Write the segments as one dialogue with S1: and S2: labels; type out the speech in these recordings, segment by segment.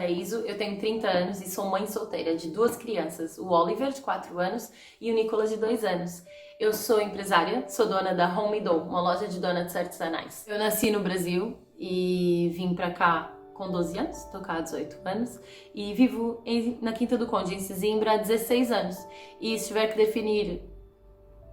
S1: Paraíso, eu tenho 30 anos e sou mãe solteira de 2 crianças, o Oliver, de 4 anos, e o Nicolas, de 2 anos. Eu sou empresária, sou dona da Home Dough, uma loja de donuts artesanais. Eu nasci no Brasil e vim pra cá com 12 anos, estou cá há 18 anos, e vivo na Quinta do Conde, em Sesimbra, há 16 anos. E se tiver que definir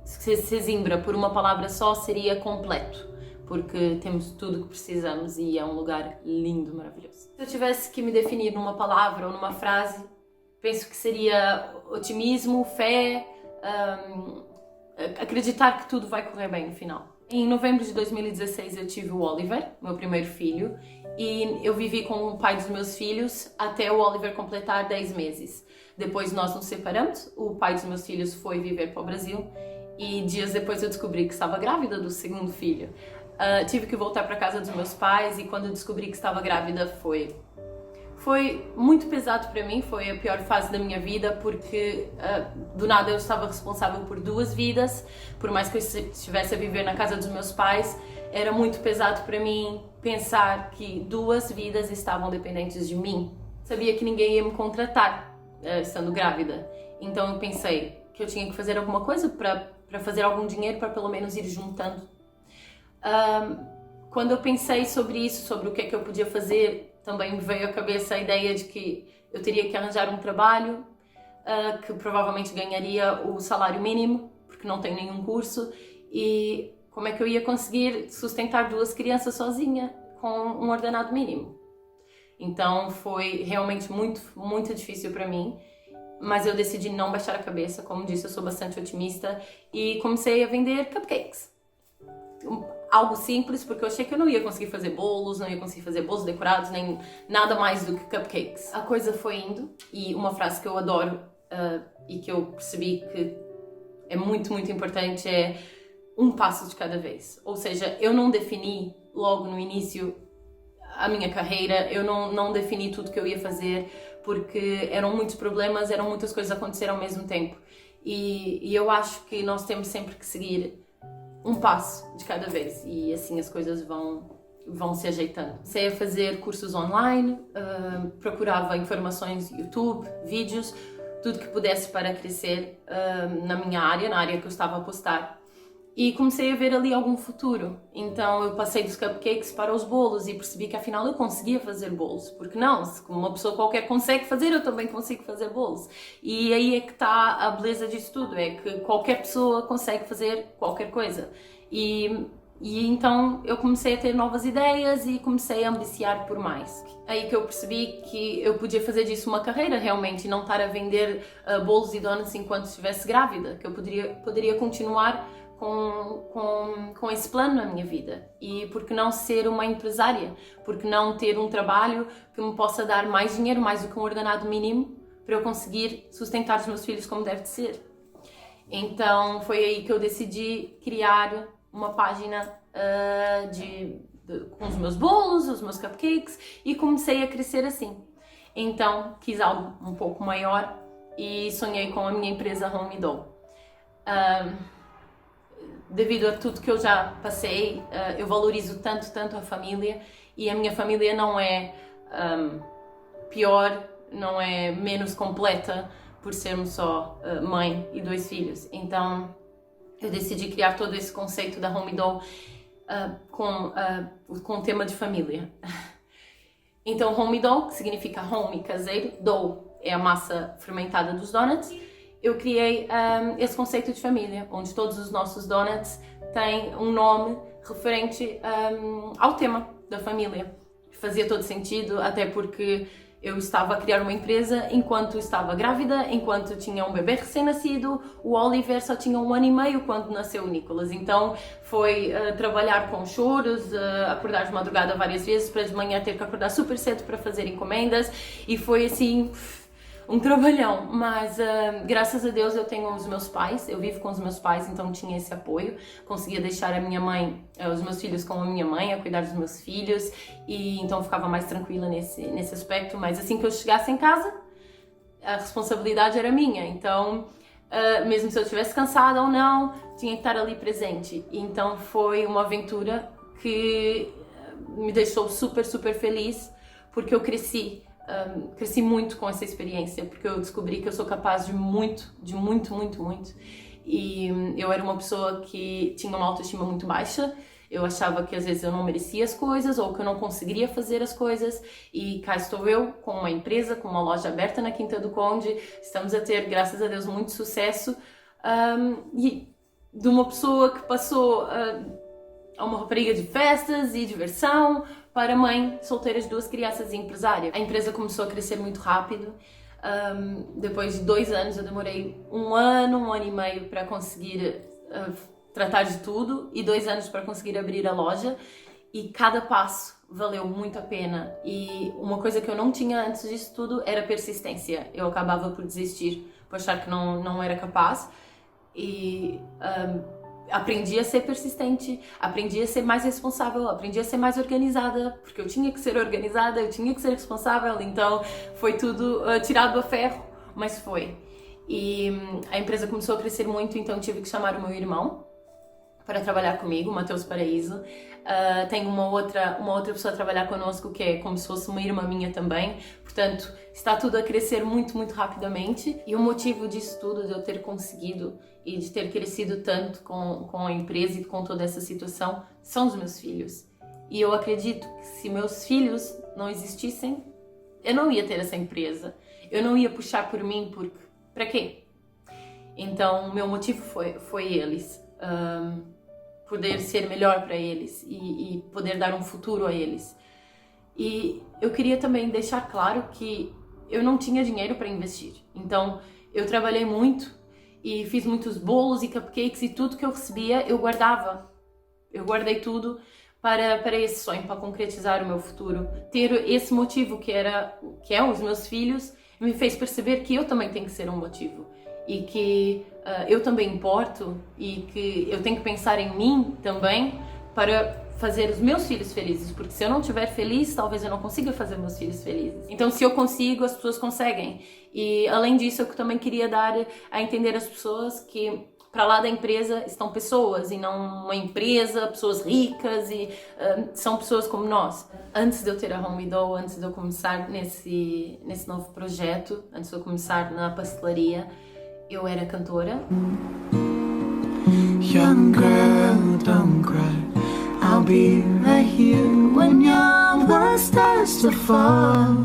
S1: Sesimbra por uma palavra só, seria completo, porque temos tudo que precisamos e é um lugar lindo, maravilhoso. Se eu tivesse que me definir numa palavra ou numa frase, penso que seria otimismo, fé, acreditar que tudo vai correr bem no final. Em novembro de 2016 eu tive o Oliver, meu primeiro filho, e eu vivi com o pai dos meus filhos até o Oliver completar 10 meses. Depois nós nos separamos, o pai dos meus filhos foi viver para o Brasil e dias depois eu descobri que estava grávida do segundo filho. Tive que voltar para casa dos meus pais e quando eu descobri que estava grávida foi muito pesado para mim, foi a pior fase da minha vida porque do nada eu estava responsável por 2 vidas, por mais que eu estivesse a viver na casa dos meus pais, era muito pesado para mim pensar que 2 vidas estavam dependentes de mim. Sabia que ninguém ia me contratar estando grávida, então eu pensei que eu tinha que fazer alguma coisa para fazer algum dinheiro para pelo menos ir juntando. Quando eu pensei sobre isso, sobre o que é que eu podia fazer, também me veio à cabeça a ideia de que eu teria que arranjar um trabalho que provavelmente ganharia o salário mínimo, porque não tenho nenhum curso, e como é que eu ia conseguir sustentar 2 crianças sozinha com um ordenado mínimo. Então foi realmente muito difícil para mim, mas eu decidi não baixar a cabeça, como disse, eu sou bastante otimista, e comecei a vender cupcakes. Algo simples, porque eu achei que eu não ia conseguir fazer bolos, não ia conseguir fazer bolos decorados, nem nada mais do que cupcakes. A coisa foi indo, e uma frase que eu adoro e que eu percebi que é muito importante é um passo de cada vez. Ou seja, eu não defini logo no início a minha carreira, eu não defini tudo que eu ia fazer, porque eram muitos problemas, eram muitas coisas a acontecer ao mesmo tempo. E eu acho que nós temos sempre que seguir um passo de cada vez e assim as coisas vão se ajeitando. Comecei a fazer cursos online, procurava informações no YouTube, vídeos, tudo que pudesse para crescer na minha área, na área que eu estava a postar. E comecei a ver ali algum futuro. Então eu passei dos cupcakes para os bolos e percebi que afinal eu conseguia fazer bolos. Porque não, se uma pessoa qualquer consegue fazer, eu também consigo fazer bolos. E aí é que está a beleza disso tudo, é que qualquer pessoa consegue fazer qualquer coisa. E então eu comecei a ter novas ideias e comecei a ambiciar por mais. Aí que eu percebi que eu podia fazer disso uma carreira realmente e não estar a vender bolos e donuts enquanto estivesse grávida. Que eu poderia continuar com esse plano na minha vida. E por que não ser uma empresária? Por que não ter um trabalho que me possa dar mais dinheiro, mais do que um ordenado mínimo, para eu conseguir sustentar os meus filhos como deve de ser? Então foi aí que eu decidi criar uma página com os meus bolos, os meus cupcakes, e comecei a crescer assim. Então quis algo um pouco maior e sonhei com a minha empresa Home Dough. Devido a tudo que eu já passei, eu valorizo tanto a família, e a minha família não é pior, não é menos completa por sermos só mãe e 2 filhos. Então eu decidi criar todo esse conceito da Home Dough com o tema de família. Então Home Dough, que significa home, caseiro, dough é a massa fermentada dos donuts. Eu criei esse conceito de família, onde todos os nossos donuts têm um nome referente ao tema da família. Fazia todo sentido, até porque eu estava a criar uma empresa enquanto estava grávida, enquanto tinha um bebê recém-nascido. O Oliver só tinha 1 ano e meio quando nasceu o Nicolas, então foi trabalhar com choros, acordar de madrugada várias vezes, para de manhã ter que acordar super cedo para fazer encomendas, e foi assim um trabalhão, mas graças a Deus eu tenho os meus pais, eu vivo com os meus pais, então tinha esse apoio, conseguia deixar a minha mãe, os meus filhos com a minha mãe, a cuidar dos meus filhos, e então ficava mais tranquila nesse aspecto. Mas assim que eu chegasse em casa, a responsabilidade era minha, então mesmo se eu estivesse cansada ou não, tinha que estar ali presente. E então foi uma aventura que me deixou super feliz, porque eu cresci cresci muito com essa experiência, porque eu descobri que eu sou capaz de muito. E eu era uma pessoa que tinha uma autoestima muito baixa. Eu achava que às vezes eu não merecia as coisas ou que eu não conseguiria fazer as coisas. E cá estou eu com uma empresa, com uma loja aberta na Quinta do Conde. Estamos a ter, graças a Deus, muito sucesso. E de uma pessoa que passou a uma rapariga de festas e diversão para mãe solteira de 2 crianças e empresária. A empresa começou a crescer muito rápido. Depois de 2 anos, eu demorei 1 ano e meio para conseguir tratar de tudo e 2 anos para conseguir abrir a loja, e cada passo valeu muito a pena. E uma coisa que eu não tinha antes disso tudo era persistência. Eu acabava por desistir, por achar que não era capaz, e aprendi a ser persistente, aprendi a ser mais responsável, aprendi a ser mais organizada, porque eu tinha que ser organizada, eu tinha que ser responsável, então foi tudo tirado a ferro, mas foi. E a empresa começou a crescer muito, então tive que chamar o meu irmão para trabalhar comigo, o Matheus Paraíso. Tenho uma outra pessoa a trabalhar connosco que é como se fosse uma irmã minha também. Portanto, está tudo a crescer muito rapidamente. E o motivo disso tudo, de eu ter conseguido e de ter crescido tanto com a empresa e com toda essa situação, são os meus filhos. E eu acredito que se meus filhos não existissem, eu não ia ter essa empresa. Eu não ia puxar por mim, porque para quê? Então, o meu motivo foi eles. Poder ser melhor para eles e poder dar um futuro a eles. E eu queria também deixar claro que eu não tinha dinheiro para investir. Então, eu trabalhei muito e fiz muitos bolos e cupcakes, e tudo que eu recebia eu guardava. Eu guardei tudo para esse sonho, para concretizar o meu futuro. Ter esse motivo que é os meus filhos, me fez perceber que eu também tenho que ser um motivo. E que eu também importo, e que eu tenho que pensar em mim também para fazer os meus filhos felizes, porque se eu não estiver feliz, talvez eu não consiga fazer meus filhos felizes. Então, se eu consigo, as pessoas conseguem. E além disso, eu também queria dar a entender às pessoas que para lá da empresa estão pessoas, e não uma empresa, pessoas ricas, e são pessoas como nós. Antes de eu ter a Home Dough, antes de eu começar nesse novo projeto, antes de eu começar na pastelaria, eu era cantora. Young girl, don't cry. I'll be right here when your world starts to fall.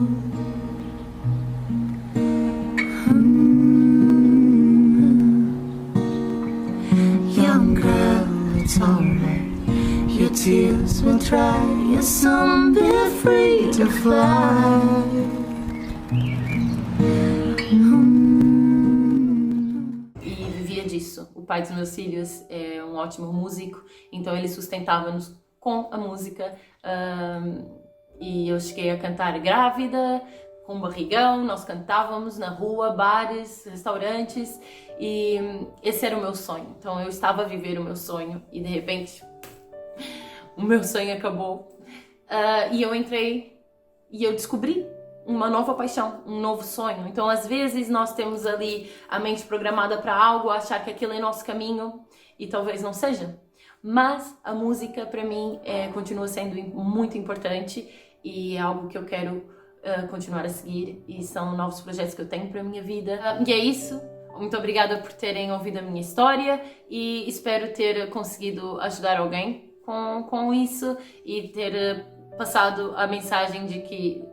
S1: Young girl, it's alright. Your tears will dry. You'll soon be free to fly. O pai dos meus filhos é um ótimo músico, então ele sustentava-nos com a música, e eu cheguei a cantar grávida, com barrigão. Nós cantávamos na rua, bares, restaurantes, e esse era o meu sonho. Então eu estava a viver o meu sonho e de repente o meu sonho acabou, e eu entrei e eu descobri uma nova paixão, um novo sonho. Então, às vezes, nós temos ali a mente programada para algo, achar que aquilo é nosso caminho, e talvez não seja. Mas a música, para mim, continua sendo muito importante, e é algo que eu quero continuar a seguir, e são novos projetos que eu tenho para a minha vida. E é isso. Muito obrigada por terem ouvido a minha história, e espero ter conseguido ajudar alguém com isso, e ter passado a mensagem de que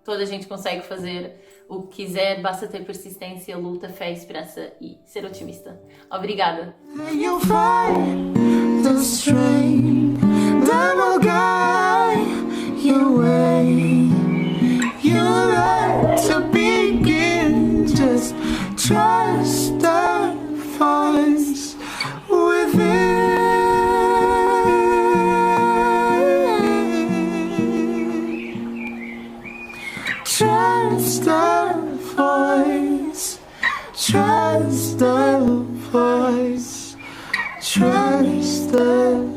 S1: toda a gente consegue fazer o que quiser, basta ter persistência, luta, fé, esperança e ser otimista. Obrigada! Trust the voice, trust the voice, trust the